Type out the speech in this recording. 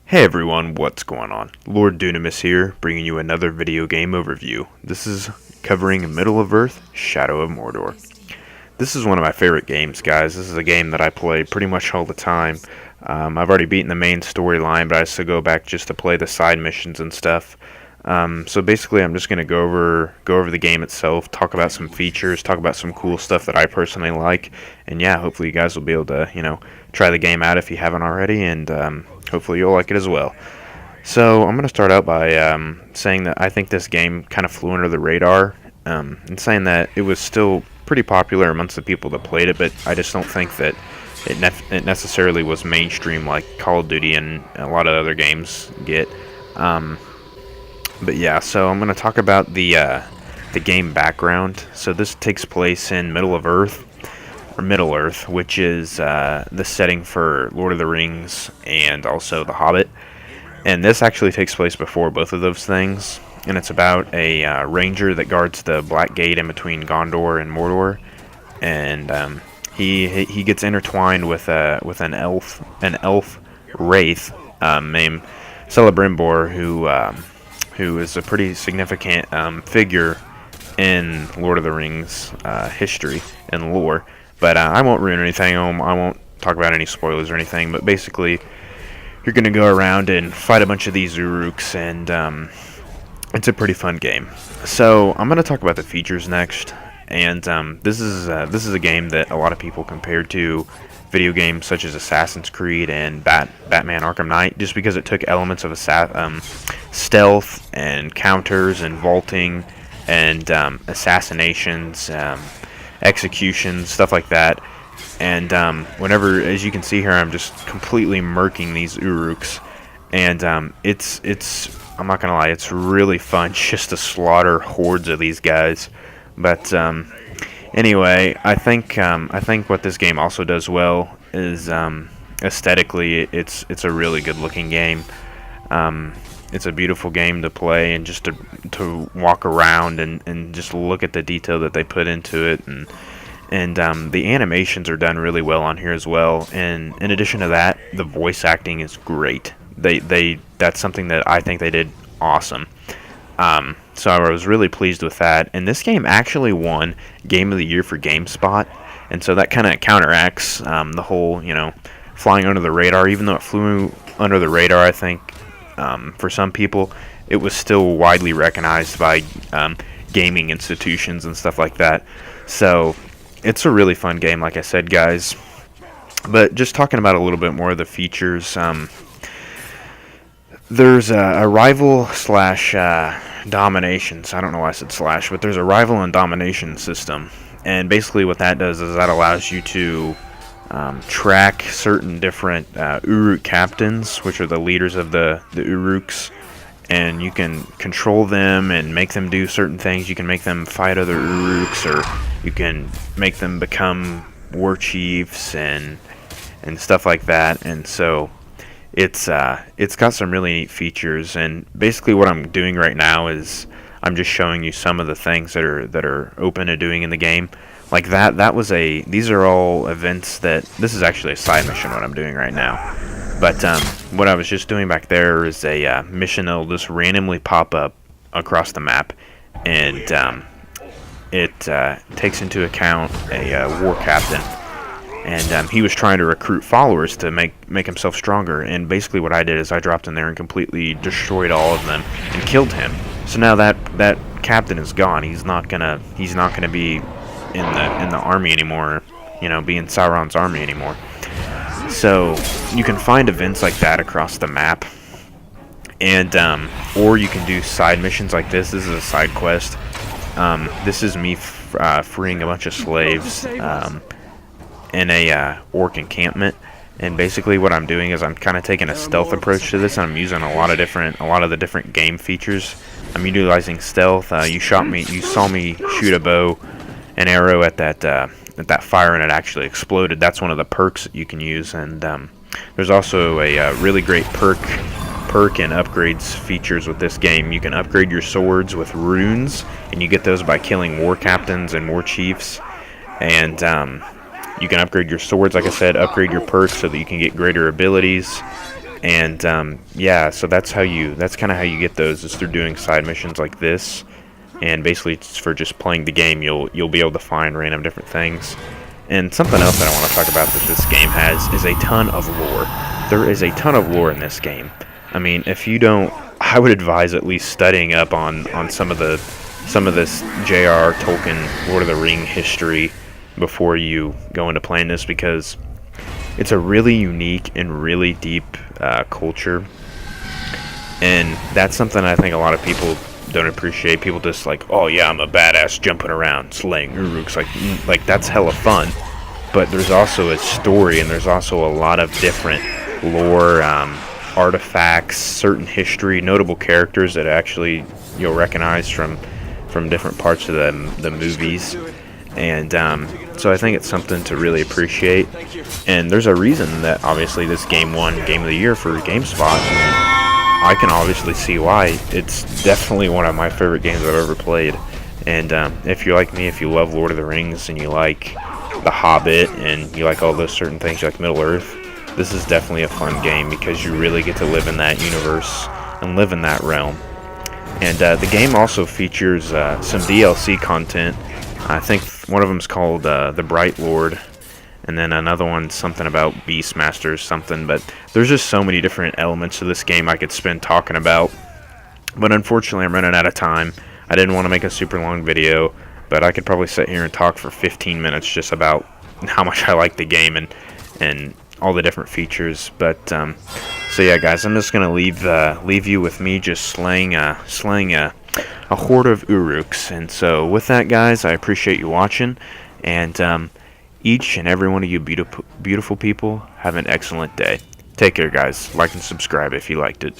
Hey everyone, what's going on? Lord Dunamis here, bringing you another video game overview. This is covering Middle of Earth, Shadow of Mordor. This is one of my favorite games, guys. This is a game that I play pretty much all the time. I've already beaten the main storyline, but I still go back just to play the side missions and stuff. So basically, I'm just going to go over the game itself, talk about some features, talk about some cool stuff that I personally like, and yeah, hopefully you guys will be able to, try the game out if you haven't already, and hopefully you'll like it as well. So I'm going to start out by saying that I think this game kind of flew under the radar, and saying that it was still pretty popular amongst the people that played it, but I just don't think that it necessarily was mainstream like Call of Duty and a lot of other games get. But yeah, so I'm going to talk about the game background. So this takes place in Middle Earth, which is the setting for Lord of the Rings and also The Hobbit. And this actually takes place before both of those things. And it's about a ranger that guards the Black Gate in between Gondor and Mordor. And he gets intertwined with an elf wraith named Celebrimbor, who is a pretty significant figure in Lord of the Rings history and lore. But I won't ruin anything. I won't talk about any spoilers or anything. But basically, you're going to go around and fight a bunch of these Uruks, and it's a pretty fun game. So I'm going to talk about the features next. And this is a game that a lot of people compared to video games such as Assassin's Creed and Batman Arkham Knight, just because it took elements of stealth and counters and vaulting and assassinations, executions, stuff like that. And whenever, as you can see here, I'm just completely murking these Uruks, and I'm not gonna lie, it's really fun just to slaughter hordes of these guys. But anyway, I think what this game also does well is aesthetically, it's a really good looking game. It's a beautiful game to play and just to walk around and just look at the detail that they put into it, and the animations are done really well on here as well. And in addition to that, the voice acting is great. That's something that I think they did awesome. So I was really pleased with that. And this game actually won Game of the Year for GameSpot, and so that kind of counteracts the whole, flying under the radar. Even though it flew under the radar, I think for some people it was still widely recognized by gaming institutions and stuff like that. So it's a really fun game, like I said, guys. But just talking about a little bit more of the features, there's a rival slash dominations. I don't know why I said slash, but there's a rival and domination system. And basically what that does is that allows you to track certain different Uruk captains, which are the leaders of the Uruks, and you can control them and make them do certain things. You can make them fight other Uruks, or you can make them become war chiefs and stuff like that. And so it's got some really neat features. And basically what I'm doing right now is I'm just showing you some of the things that are open to doing in the game. Like these are all events this is actually a side mission what I'm doing right now. But what I was just doing back there is a mission that'll just randomly pop up across the map, and it takes into account a war captain, and he was trying to recruit followers to make himself stronger. And basically what I did is I dropped in there and completely destroyed all of them and killed him. So now that captain is gone. He's not gonna be in the army anymore, be in Sauron's army anymore. So you can find events like that across the map, and or you can do side missions like this. This is a side quest. This is me freeing a bunch of slaves in a orc encampment. And basically what I'm doing is I'm kind of taking a stealth approach to this, and I'm using a lot of the different game features. I'm utilizing stealth. You saw me shoot a bow and arrow at that fire, and it actually exploded. That's one of the perks that you can use. And there's also a really great perk and upgrades features with this game. You can upgrade your swords with runes, and you get those by killing war captains and war chiefs. And you can upgrade your swords, like I said, upgrade your perks so that you can get greater abilities. And yeah, so that's kind of how you get those, is through doing side missions like this. And basically, it's for just playing the game. You'll be able to find random different things. And something else that I want to talk about that this game has is a ton of lore. There is a ton of lore in this game. I mean, if you don't, I would advise at least studying up on some of this J.R.R. Tolkien Lord of the Ring history before you go into playing this, because it's a really unique and really deep culture, and that's something I think a lot of people don't appreciate. People just like, oh yeah, I'm a badass jumping around slaying Uruks, like that's hella fun. But there's also a story, and there's also a lot of different lore, artifacts, certain history, notable characters that actually you'll recognize from different parts of the movies. And so I think it's something to really appreciate. And there's a reason that obviously this game won Game of the Year for GameSpot. And I can obviously see why. It's definitely one of my favorite games I've ever played. And if you're like me, if you love Lord of the Rings and you like The Hobbit and you like all those certain things, you like Middle Earth, this is definitely a fun game because you really get to live in that universe and live in that realm. And the game also features some DLC content. I think one of them is called The Bright Lord, and then another one something about Beastmasters something. But there's just so many different elements to this game I could spend talking about. But unfortunately, I'm running out of time. I didn't want to make a super long video, but I could probably sit here and talk for 15 minutes just about how much I like the game and all the different features. But so yeah, guys, I'm just gonna leave you with me just slaying a horde of Uruks. And so with that, guys, I appreciate you watching, and each and every one of you beautiful people have an excellent day. Take care, guys. Like and subscribe if you liked it.